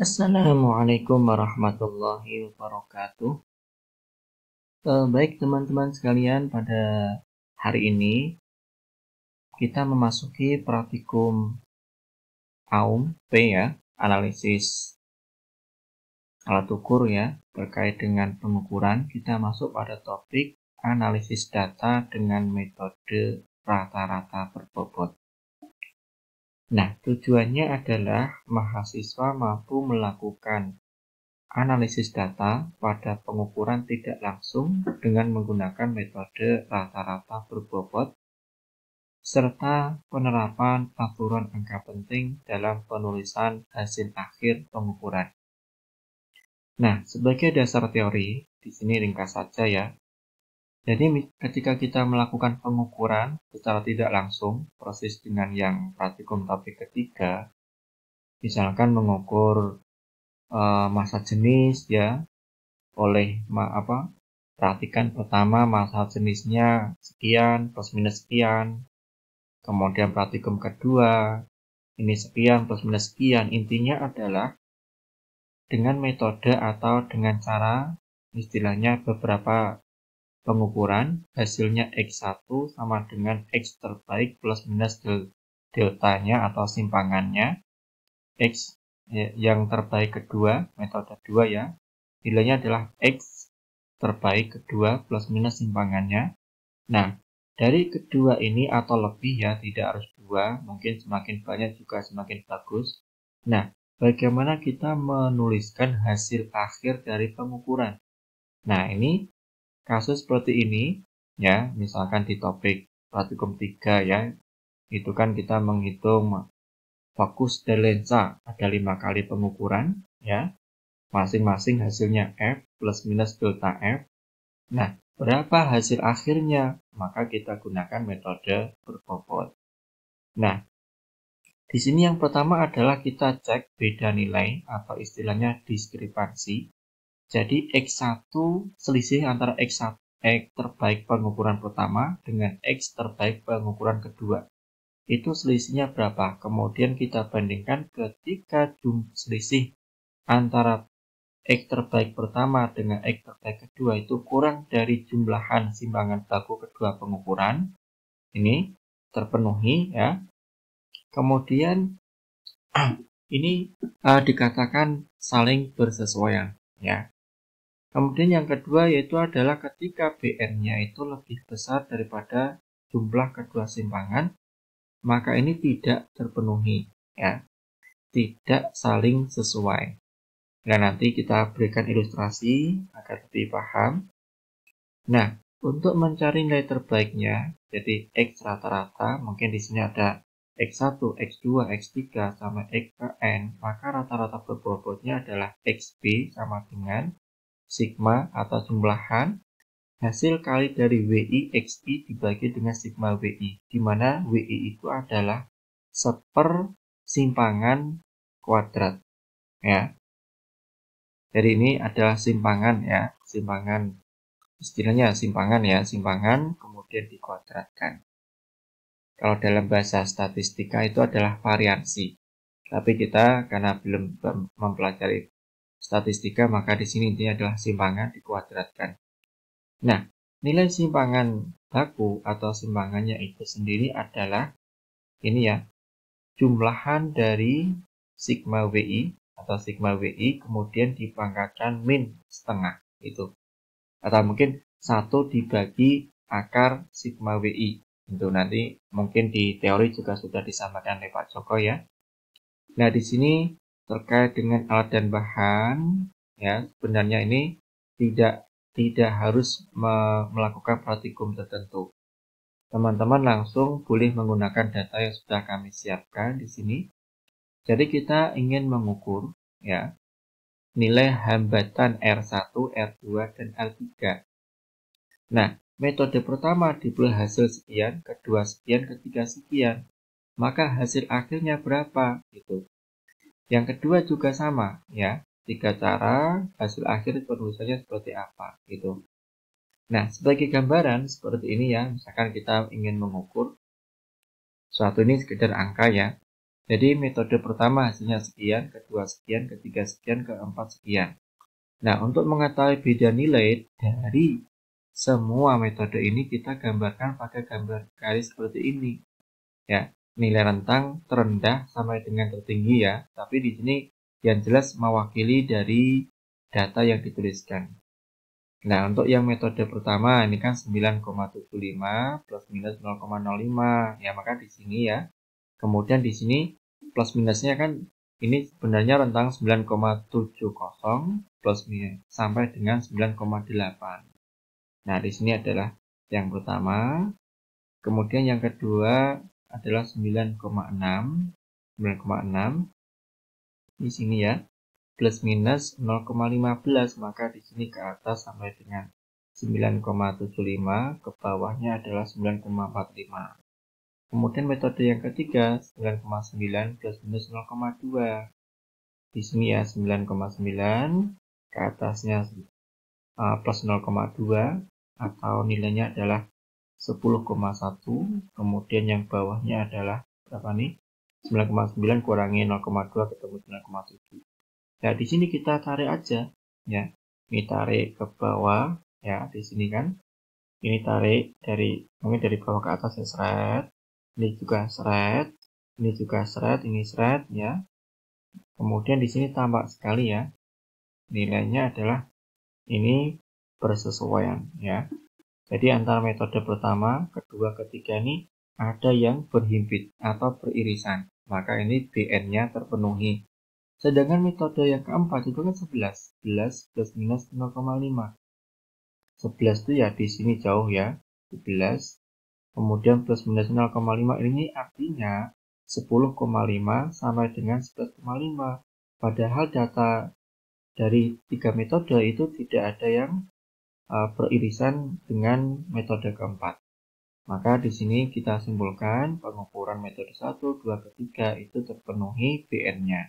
Assalamualaikum warahmatullahi wabarakatuh. Baik teman-teman sekalian, pada hari ini kita memasuki praktikum AUM P ya, analisis alat ukur ya, terkait dengan pengukuran. Kita masuk pada topik analisis data dengan metode rata-rata berbobot. Nah, tujuannya adalah mahasiswa mampu melakukan analisis data pada pengukuran tidak langsung dengan menggunakan metode rata-rata berbobot serta penerapan aturan angka penting dalam penulisan hasil akhir pengukuran. Nah, sebagai dasar teori, di sini ringkas saja ya. Jadi ketika kita melakukan pengukuran secara tidak langsung, proses dengan yang praktikum topik ketiga, misalkan mengukur massa jenis ya, oleh perhatikan pertama massa jenisnya sekian plus minus sekian, kemudian praktikum kedua ini sekian plus minus sekian. Intinya adalah dengan metode atau dengan cara istilahnya beberapa pengukuran, hasilnya X1 sama dengan X terbaik plus minus deltanya atau simpangannya. X yang terbaik kedua, metode 2 ya, nilainya adalah X terbaik kedua plus minus simpangannya. Nah, dari kedua ini atau lebih ya, tidak harus 2, mungkin semakin banyak juga semakin bagus. Nah, bagaimana kita menuliskan hasil akhir dari pengukuran? Nah, ini kasus seperti ini ya, misalkan di topik praktikum 3 ya, itu kan kita menghitung fokus dan lensa, ada 5 kali pengukuran ya. Masing-masing hasilnya F plus minus delta F. Nah, berapa hasil akhirnya? Maka kita gunakan metode berbobot. Nah, di sini yang pertama adalah kita cek beda nilai atau istilahnya diskrepansi. Jadi X1 selisih antara X1 X terbaik pengukuran pertama dengan X terbaik pengukuran kedua. Itu selisihnya berapa? Kemudian kita bandingkan ketika selisih antara X terbaik pertama dengan X terbaik kedua itu kurang dari jumlahan simpangan baku kedua pengukuran. Ini terpenuhi ya. Kemudian ini dikatakan saling bersesuaian ya. Kemudian yang kedua yaitu adalah ketika BN-nya itu lebih besar daripada jumlah kedua simpangan, maka ini tidak terpenuhi ya. Tidak saling sesuai. Nah, nanti kita berikan ilustrasi agar lebih paham. Nah, untuk mencari nilai terbaiknya, jadi X rata-rata, mungkin di sini ada X1, X2, X3, sama XN, maka rata-rata berbobotnya adalah XB sama dengan sigma atau jumlahan hasil kali dari WI XI dibagi dengan sigma WI, di mana WI itu adalah sepersimpangan kuadrat ya. Jadi ini adalah simpangan ya, simpangan istilahnya simpangan ya, simpangan kemudian dikuadratkan. Kalau dalam bahasa statistika itu adalah variansi. Tapi kita karena belum mempelajari statistika, maka di sini intinya adalah simpangan dikuadratkan. Nah, nilai simpangan baku atau simpangannya itu sendiri adalah ini ya, jumlahan dari sigma WI atau sigma WI kemudian dipangkatkan min setengah itu. Atau mungkin 1 dibagi akar sigma WI. Itu nanti mungkin di teori juga sudah disampaikan oleh Pak Joko ya. Nah, di sini terkait dengan alat dan bahan ya, sebenarnya ini tidak harus melakukan praktikum tertentu. Teman-teman langsung boleh menggunakan data yang sudah kami siapkan di sini. Jadi kita ingin mengukur ya nilai hambatan R1, R2, dan R3. Nah, metode pertama diberi hasil sekian, kedua sekian, ketiga sekian. Maka hasil akhirnya berapa? Gitu. Yang kedua juga sama ya. 3 cara hasil akhir penulisannya seperti apa gitu. Nah, sebagai gambaran seperti ini ya, misalkan kita ingin mengukur suatu, ini sekedar angka ya. Jadi metode pertama hasilnya sekian, kedua sekian, ketiga sekian, keempat sekian. Nah, untuk mengetahui beda nilai dari semua metode ini kita gambarkan pakai gambar garis seperti ini. Ya, nilai rentang terendah sampai dengan tertinggi ya, tapi di sini yang jelas mewakili dari data yang dituliskan. Nah, untuk yang metode pertama ini kan 9,75 plus minus 0,05. Ya, maka di sini ya. Kemudian di sini plus minusnya kan ini sebenarnya rentang 9,70 plus minus sampai dengan 9,8. Nah, di sini adalah yang pertama. Kemudian yang kedua adalah 9,6. 9,6 di sini ya. Plus minus 0,15, maka di sini ke atas sampai dengan 9,75, ke bawahnya adalah 9,45. Kemudian metode yang ketiga 9,9 plus minus 0,2. Di sini ya 9,9, ke atasnya plus 0,2 atau nilainya adalah 10,1. Kemudian yang bawahnya adalah berapa nih? 9,9 kurangi 0,2 ketemu 9,7. Nah, di sini kita tarik aja, ya. Ini tarik ke bawah, ya, di sini kan. Ini tarik mungkin dari bawah ke atas ya, seret. Ini juga seret, ini juga seret, ini seret, ya. Kemudian di sini tampak sekali ya. Nilainya adalah ini bersesuaian, ya. Jadi antara metode pertama, kedua, ketiga ini ada yang berhimpit atau beririsan. Maka ini BN-nya terpenuhi. Sedangkan metode yang keempat itu kan 11. 11 plus minus 0,5. 11 itu ya di sini jauh ya. 11. Kemudian plus minus 0,5 ini artinya 10,5 sampai dengan 11,5. Padahal data dari tiga metode itu tidak ada yang beririsan dengan metode keempat. Maka di sini kita simpulkan pengukuran metode 1, 2, ketiga itu terpenuhi BN-nya.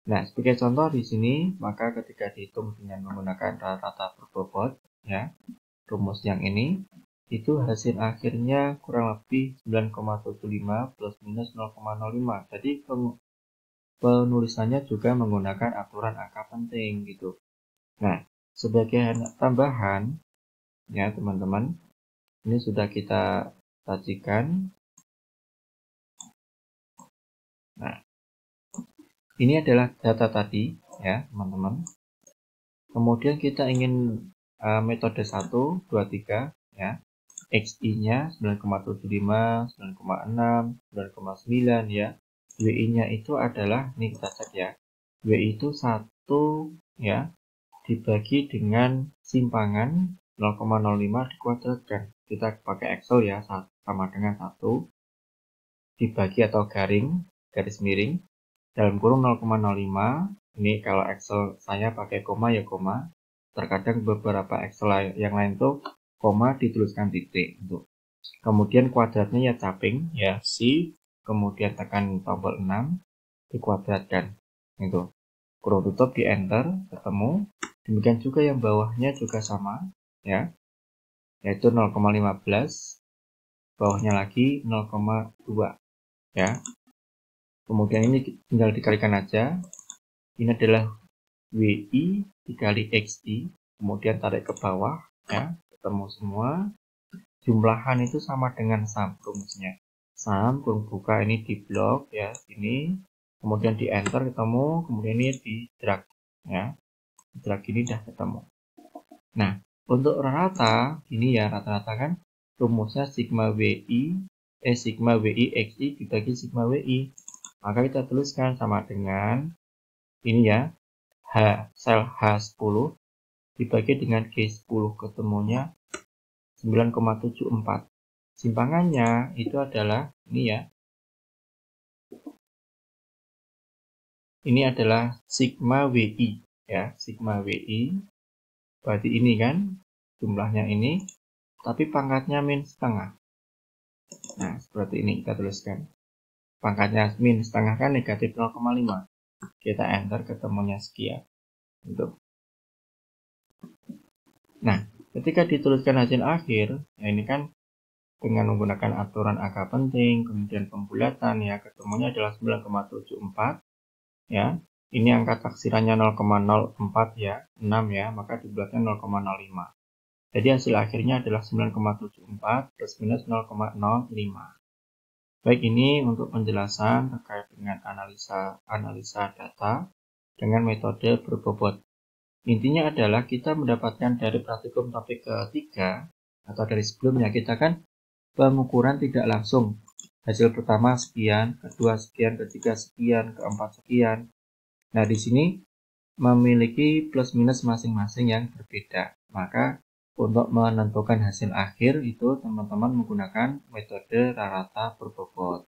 Nah, sebagai contoh di sini, maka ketika dihitung dengan menggunakan rata-rata berbobot, ya, rumus yang ini, itu hasil akhirnya kurang lebih 9,75 plus minus 0,05. Jadi penulisannya juga menggunakan aturan angka penting gitu. Nah, sebagai tambahan, ya teman-teman, ini sudah kita sajikan. Nah, ini adalah data tadi, ya teman-teman. Kemudian kita ingin metode 1, 2, 3, ya. XI-nya 9,75, 9,6, 9,9 ya. WI-nya itu adalah, ini kita cek ya. WI itu 1 ya, dibagi dengan simpangan 0,05 dikuadratkan. Kita pakai Excel ya, sama dengan 1 dibagi atau garis miring dalam kurung 0,05. Ini kalau Excel saya pakai koma ya koma. Terkadang beberapa Excel yang lain tuh koma dituliskan titik. Kemudian kuadratnya ya caping ya C, kemudian tekan tombol 6 dikuadratkan. Itu. Kurung tutup di enter ketemu. Demikian juga yang bawahnya juga sama ya. Yaitu 0,15. Bawahnya lagi 0,2 ya. Kemudian ini tinggal dikalikan aja. Ini adalah WI dikali XI. Kemudian tarik ke bawah. Ya, ketemu semua. Jumlahan itu sama dengan sum rumusnya. Sum, kurung buka ini di blok. Ya, ini. Kemudian di enter ketemu. Kemudian ini di drag. Ya, di drag ini udah ketemu. Nah, untuk rata, ini ya rata-rata kan. Rumusnya sigma WI XI dibagi sigma WI. Maka kita tuliskan sama dengan ini ya, sel H10 dibagi dengan G10 ketemunya 9,74. Simpangannya itu adalah ini ya. Ini adalah sigma WI ya, sigma WI. Berarti ini kan jumlahnya ini, tapi pangkatnya min setengah. Nah, seperti ini kita tuliskan. Pangkatnya min setengah kan negatif 0,5. Kita enter ketemunya sekian. Gitu. Nah, ketika dituliskan hasil akhir, ya ini kan dengan menggunakan aturan angka penting, kemudian pembulatan ya, ketemunya adalah 9,74 ya. Ini angka taksirannya 0,04 ya, 6 ya, maka dibulatkan 0,05. Jadi hasil akhirnya adalah 9,74 plus minus 0,05. Baik, ini untuk penjelasan terkait dengan analisa data dengan metode berbobot. Intinya adalah kita mendapatkan dari praktikum topik ketiga atau dari sebelumnya, kita kan pengukuran tidak langsung. Hasil pertama sekian, kedua sekian, ketiga sekian, keempat sekian. Nah, di sini memiliki plus minus masing-masing yang berbeda. Maka untuk menentukan hasil akhir itu teman-teman menggunakan metode rata berbobot.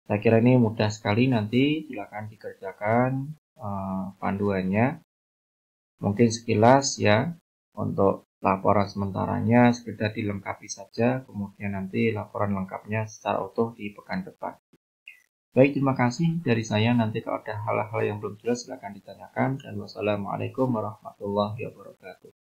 Saya kira ini mudah sekali, nanti silakan dikerjakan panduannya. Mungkin sekilas ya, untuk laporan sementaranya sekedar dilengkapi saja, kemudian nanti laporan lengkapnya secara utuh di pekan depan. Baik, terima kasih dari saya. Nanti kalau ada hal-hal yang belum jelas silakan ditanyakan. Dan wassalamualaikum warahmatullahi wabarakatuh.